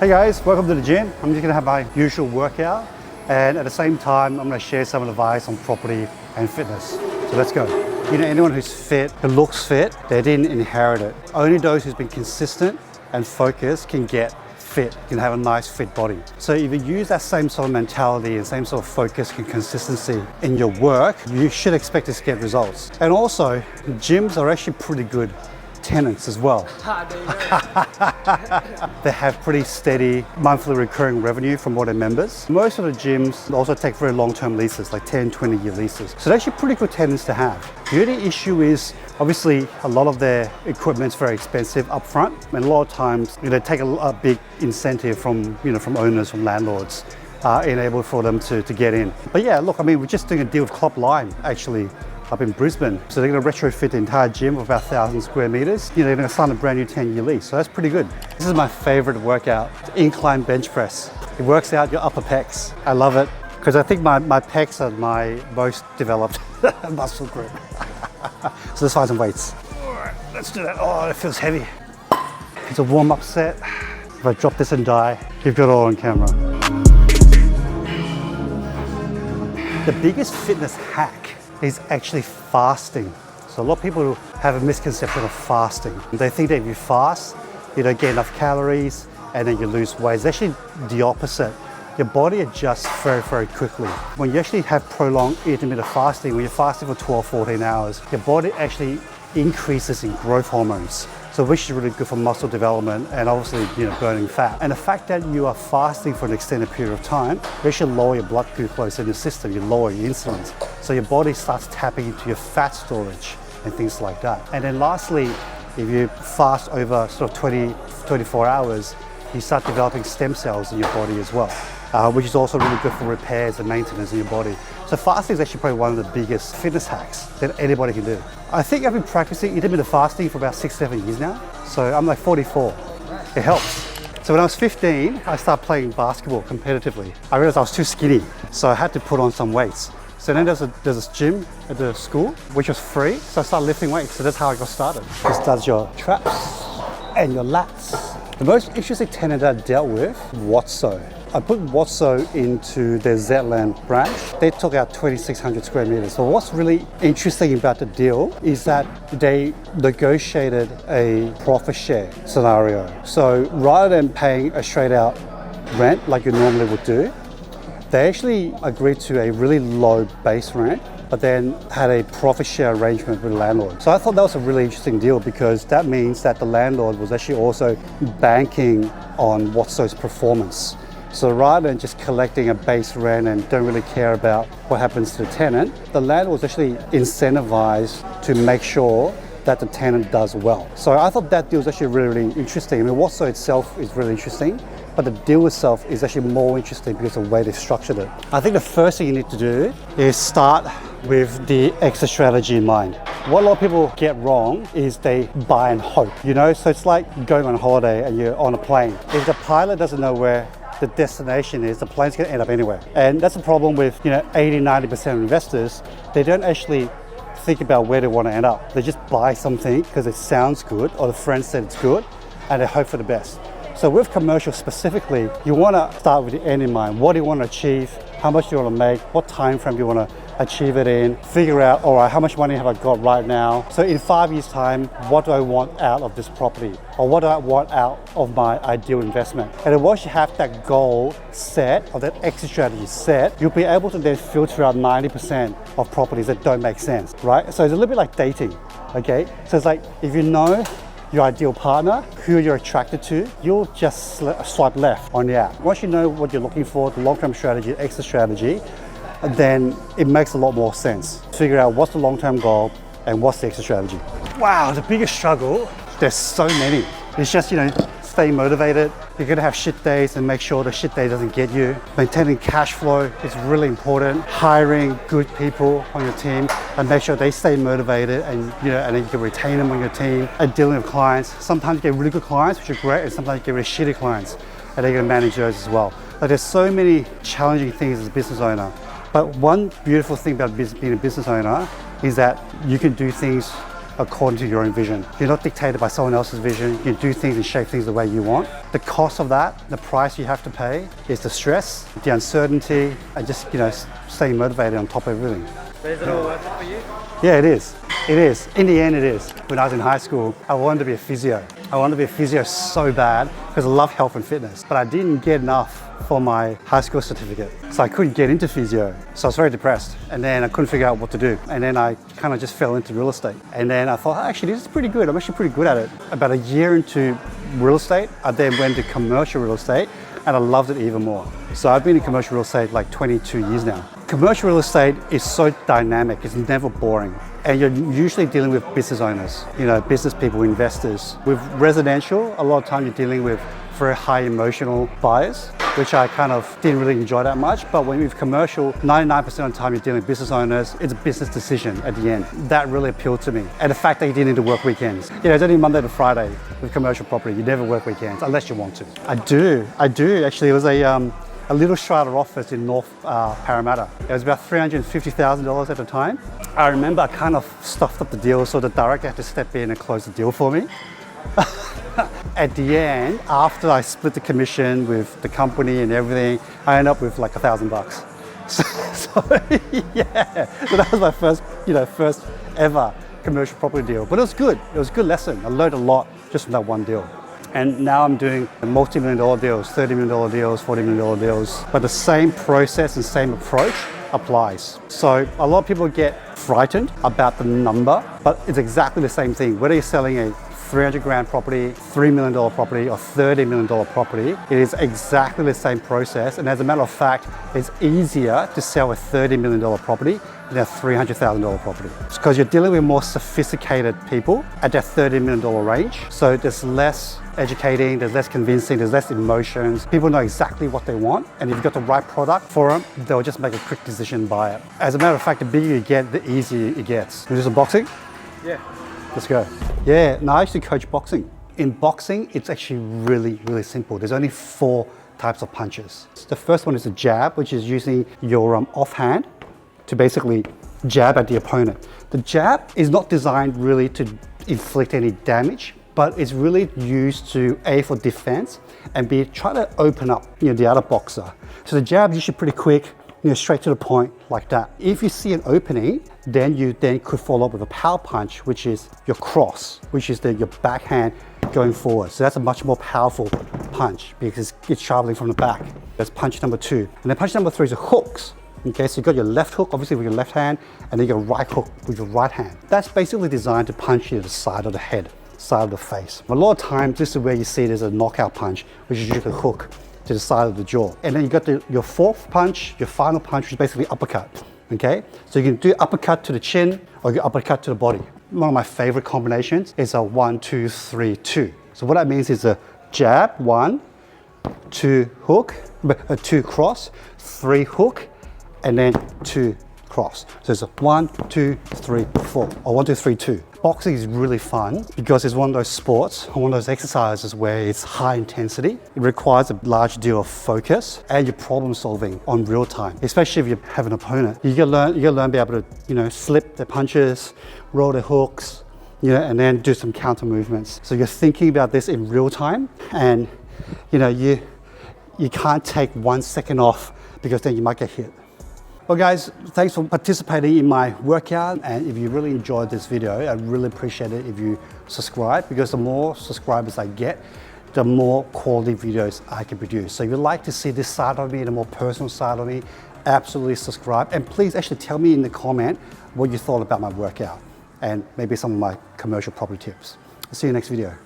Hey guys, welcome to the gym. I'm just gonna have my usual workout, and at the same time, I'm gonna share some advice on property and fitness. So let's go. You know, anyone who's fit, who looks fit, they didn't inherit it. Only those who's been consistent and focused can get fit, can have a nice fit body. So if you use that same sort of mentality and same sort of focus and consistency in your work, you should expect to get results. And also, gyms are actually pretty good tenants as well. They have pretty steady monthly recurring revenue from all their members. Most of the gyms also take very long-term leases, like 10, 20-year leases. So they're actually pretty good tenants to have. The only issue is, obviously, a lot of their equipment's very expensive upfront, and a lot of times they take a big incentive from owners, from landlords, enable for them to get in. But yeah, look, I mean, we're just doing a deal with Club Lime, actually, up in Brisbane. So they're going to retrofit the entire gym of about 1,000 square meters. They're going to sign a brand new 10-year lease. So that's pretty good. This is my favorite workout, incline bench press. It works out your upper pecs. I love it because I think my pecs are my most developed muscle group. So let's find some weights. All right, let's do that. Oh, it feels heavy. It's a warm-up set. If I drop this and die, you've got it all on camera. The biggest fitness hack is actually fasting. So a lot of people have a misconception of fasting. They think that if you fast, you don't get enough calories and then you lose weight. It's actually the opposite. Your body adjusts very, very quickly. When you actually have prolonged intermittent fasting, when you're fasting for 12, 14 hours, your body actually increases in growth hormones. So which is really good for muscle development and obviously burning fat. And the fact that you are fasting for an extended period of time, you actually lower your blood glucose in your system, you lower your insulin. So your body starts tapping into your fat storage and things like that. And then lastly, if you fast over sort of 24 hours, you start developing stem cells in your body as well, which is also really good for repairs and maintenance in your body. So fasting is actually probably one of the biggest fitness hacks that anybody can do. I think I've been practicing intermittent fasting for about 6-7 years now. So I'm like 44. It helps. So when I was 15, I started playing basketball competitively. I realized I was too skinny, so I had to put on some weights. So then there's this gym at the school, which was free. So I started lifting weights. So that's how I got started. This does your traps and your lats. The most interesting tenant that I dealt with, Watso. I put Watso into their Zetland branch. They took out 2,600 square meters. So what's really interesting about the deal is that they negotiated a profit share scenario. So rather than paying a straight out rent like you normally would do, they actually agreed to a really low base rent, but then had a profit share arrangement with the landlord. So I thought that was a really interesting deal because that means that the landlord was actually also banking on Watso's performance. So rather than just collecting a base rent and don't really care about what happens to the tenant, the landlord was actually incentivized to make sure that the tenant does well. So I thought that deal was actually really, really interesting. I mean, Watso itself is really interesting, but the deal itself is actually more interesting because of the way they structured it. I think the first thing you need to do is start with the exit strategy in mind. What a lot of people get wrong is they buy and hope, So it's like going on holiday and you're on a plane. If the pilot doesn't know where the destination is, the plane's gonna end up anywhere. And that's the problem with 80-90% of investors. They don't actually think about where they want to end up. They just buy something because it sounds good or the friend said it's good and they hope for the best. So with commercial specifically, you want to start with the end in mind. What do you want to achieve? How much do you want to make? What time frame do you want to achieve it in? Figure out, all right, how much money have I got right now? So in 5 years' time, what do I want out of this property? Or what do I want out of my ideal investment? And then once you have that goal set, or that exit strategy set, you'll be able to then filter out 90% of properties that don't make sense, right? So it's a little bit like dating, okay? So it's like, if you know your ideal partner, who you're attracted to, you'll just swipe left on the app. Once you know what you're looking for, the long-term strategy, exit strategy, then it makes a lot more sense. Figure out what's the long-term goal and what's the exit strategy. Wow, the biggest struggle, there's so many. It's just, stay motivated. You're gonna have shit days and make sure the shit day doesn't get you. Maintaining cash flow is really important. Hiring good people on your team and make sure they stay motivated and and then you can retain them on your team. And dealing with clients. Sometimes you get really good clients, which are great, and sometimes you get really shitty clients, and they're gonna manage those as well. But there's so many challenging things as a business owner. But one beautiful thing about being a business owner is that you can do things according to your own vision. You're not dictated by someone else's vision. You can do things and shape things the way you want. The cost of that, the price you have to pay, is the stress, the uncertainty, and just, staying motivated on top of everything. But is it all worth it for you? Yeah, it is. It is. In the end, it is. When I was in high school, I wanted to be a physio. I wanted to be a physio so bad because I love health and fitness, but I didn't get enough for my high school certificate. So I couldn't get into physio. So I was very depressed. And then I couldn't figure out what to do. And then I kind of just fell into real estate. And then I thought, actually, this is pretty good. I'm actually pretty good at it. About a year into real estate, I then went to commercial real estate and I loved it even more. So I've been in commercial real estate like 22 years now. Commercial real estate is so dynamic, it's never boring. And you're usually dealing with business owners, business people, investors. With residential, a lot of time you're dealing with very high emotional buyers, which I kind of didn't really enjoy that much. But when you're commercial, 99% of the time you're dealing with business owners, it's a business decision at the end. That really appealed to me. And the fact that you didn't need to work weekends. It's only Monday to Friday with commercial property. You never work weekends unless you want to. I do. Actually, it was a little strata office in North Parramatta. It was about $350,000 at the time. I remember I kind of stuffed up the deal, so the director had to step in and close the deal for me. At the end, after I split the commission with the company and everything, I ended up with like $1,000. So yeah, so that was my first ever commercial property deal. But it was good. It was a good lesson. I learned a lot just from that one deal. And now I'm doing multi-million-dollar deals, $30 million deals, $40 million deals. But the same process and same approach applies. So a lot of people get frightened about the number, but it's exactly the same thing. Whether you're selling a 300 grand property, $3 million property, or $30 million property, it is exactly the same process. And as a matter of fact, it's easier to sell a $30 million property than a $300,000 property. It's because you're dealing with more sophisticated people at that $30 million range. So there's less educating, there's less convincing, there's less emotions. People know exactly what they want. And if you've got the right product for them, they'll just make a quick decision and buy it. As a matter of fact, the bigger you get, the easier it gets. You do some boxing? Yeah. Let's go. Yeah, no, I actually coach boxing. In boxing, it's actually really, really simple. There's only 4 types of punches. The first one is a jab, which is using your offhand to basically jab at the opponent. The jab is not designed really to inflict any damage, but it's really used to A, for defense, and B, try to open up the other boxer. So the jab is usually pretty quick, straight to the point like that. If you see an opening, then you could follow up with a power punch, which is your cross, which is your backhand going forward. So that's a much more powerful punch because it's traveling from the back. That's punch number 2. And then punch number 3 is the hooks. Okay, so you got your left hook, obviously with your left hand, and then you got a right hook with your right hand. That's basically designed to punch you to the side of the head, side of the face. A lot of times, this is where you see there's a knockout punch, which is usually a hook to the side of the jaw. And then you got your 4th punch, your final punch, which is basically uppercut. Okay, so you can do uppercut to the chin or you uppercut to the body. One of my favorite combinations is a 1, 2, 3, 2. So what that means is a jab, 1, 2 hook, 2 cross, 3 hook, and then 2 cross. So it's a 1, 2, 3, 4, or 1, 2, 3, 2. Boxing is really fun because it's one of those sports, one of those exercises where it's high intensity. It requires a large deal of focus and your problem solving on real time. Especially if you have an opponent, you gotta learn to be able to, slip the punches, roll the hooks, and then do some counter movements. So you're thinking about this in real time, and you can't take 1 second off because then you might get hit. Well guys, thanks for participating in my workout, and if you really enjoyed this video, I'd really appreciate it if you subscribe, because the more subscribers I get, the more quality videos I can produce. So if you'd like to see this side of me, the more personal side of me, absolutely subscribe. And please actually tell me in the comment what you thought about my workout and maybe some of my commercial property tips. I'll see you next video.